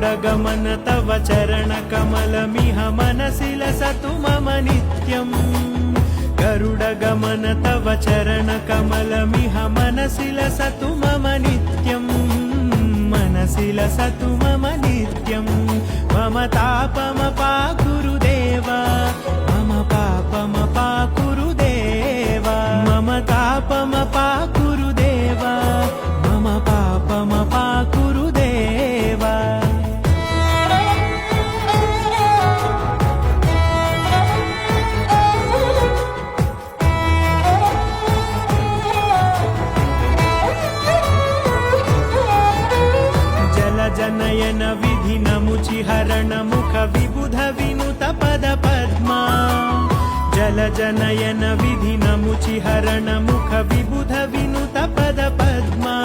गरुडगमन तव चरणकमलमिह मनसि लसतु मम नित्यम् गरुडगमन तव चरणकमलमिह मनसि लसतु मम नित्यम् मनसि लसतु मम नित्यम् मम तापमपाकुरुदेव मम पापमपाकुरुदेव मम तापमपाकुरुदेव मम पापमपाकुरुदेव जनयन विधि नमुचिहरण मुख विबुध विनुत पद पद्मा जल जनयन विधि नमुचिहरण मुख विबुध विनुत पद पद्मा